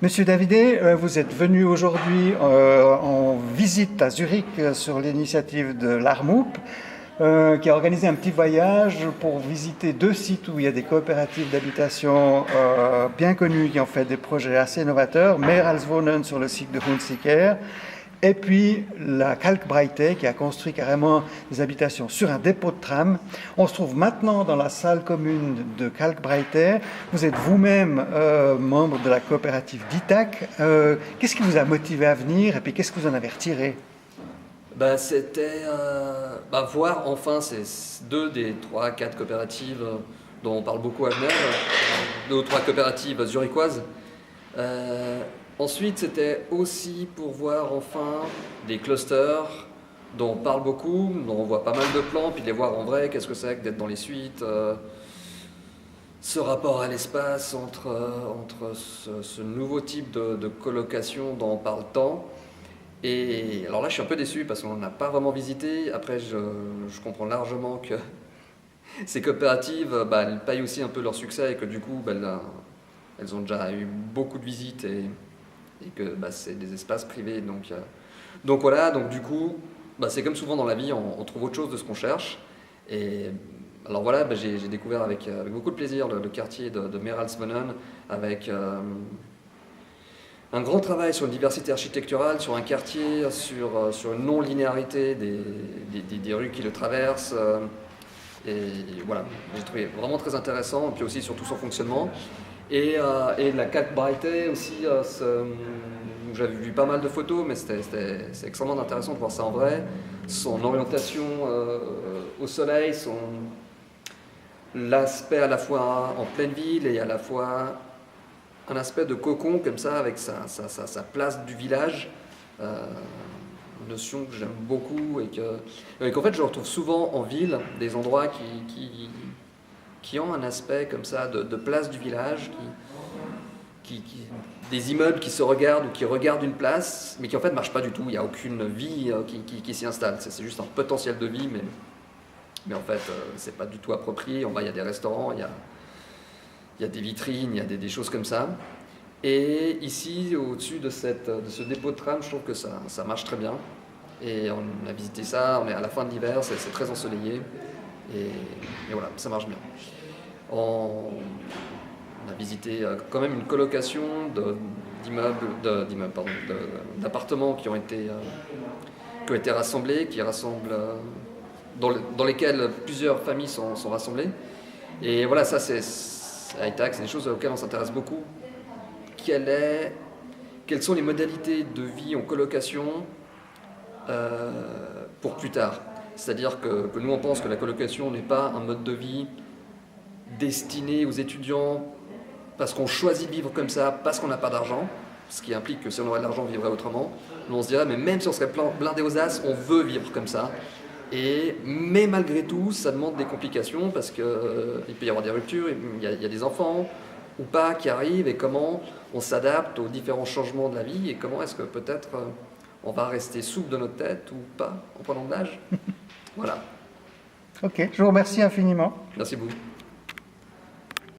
Monsieur Davidet, vous êtes venu aujourd'hui en visite à Zurich sur l'initiative de l'ARMUP, qui a organisé un petit voyage pour visiter deux sites où il y a des coopératives d'habitation bien connues qui ont fait des projets assez novateurs, Meralswohnen sur le site de Hunziker, et puis la Kalkbreite qui a construit carrément des habitations sur un dépôt de tram. On se trouve maintenant dans la salle commune de Kalkbreite. Vous êtes vous-même membre de la coopérative d'Itac. Qu'est-ce qui vous a motivé à venir et puis qu'est-ce que vous en avez retiré? C'était voir enfin ces deux des 3-4 coopératives dont on parle beaucoup à Genève, 2 ou 3 coopératives zurichoises. Ensuite, c'était aussi pour voir enfin des clusters dont on parle beaucoup, dont on voit pas mal de plans, puis de les voir en vrai, qu'est-ce que c'est que d'être dans les suites, ce rapport à l'espace entre ce nouveau type de colocation dont on parle tant. Et alors là, je suis un peu déçu parce qu'on n'a pas vraiment visité. Après, je comprends largement que ces coopératives, elles payent aussi un peu leur succès et que du coup, elles ont déjà eu beaucoup de visites et que c'est des espaces privés. Donc voilà, donc du coup, c'est comme souvent dans la vie, on trouve autre chose de ce qu'on cherche. Et alors voilà, j'ai découvert avec beaucoup de plaisir le quartier de Meralswohnen avec un grand travail sur une diversité architecturale, sur un quartier, sur une non-linéarité des rues qui le traversent. Et voilà, j'ai trouvé vraiment très intéressant, et puis aussi surtout son fonctionnement. Et la Kalkbreite aussi, j'avais vu pas mal de photos, mais c'est extrêmement intéressant de voir ça en vrai. Son orientation au soleil, l'aspect à la fois en pleine ville et à la fois un aspect de cocon comme ça, avec sa place du village. Une notion que j'aime beaucoup et qu'en fait je retrouve souvent en ville, des endroits qui ont un aspect comme ça de place du village, des immeubles qui se regardent ou qui regardent une place, mais qui en fait ne marchent pas du tout. Il n'y a aucune vie qui s'y installe. C'est juste un potentiel de vie, mais en fait, c'est pas du tout approprié. Il y a des restaurants, il y a des vitrines, il y a des choses comme ça. Et ici, au-dessus de ce dépôt de tram, je trouve que ça marche très bien. Et on a visité ça, on est à la fin de l'hiver, c'est très ensoleillé. Et voilà, ça marche bien. On a visité quand même une colocation d'appartements qui ont été rassemblés, dans lesquels plusieurs familles sont rassemblées. Et voilà, ça c'est à Itac, c'est des choses auxquelles on s'intéresse beaucoup. Quelles sont les modalités de vie en colocation pour plus tard? C'est-à-dire que nous on pense que la colocation n'est pas un mode de vie destiné aux étudiants parce qu'on choisit de vivre comme ça, parce qu'on n'a pas d'argent, ce qui implique que si on aurait de l'argent, on vivrait autrement. Nous on se dirait, mais même si on serait blindé aux as, on veut vivre comme ça. Mais malgré tout, ça demande des complications parce qu'il peut y avoir des ruptures, il y a des enfants ou pas qui arrivent, et comment on s'adapte aux différents changements de la vie, et comment est-ce que peut-être on va rester souple de notre tête ou pas en prenant de l'âge. Voilà. Ok, je vous remercie infiniment. Merci beaucoup.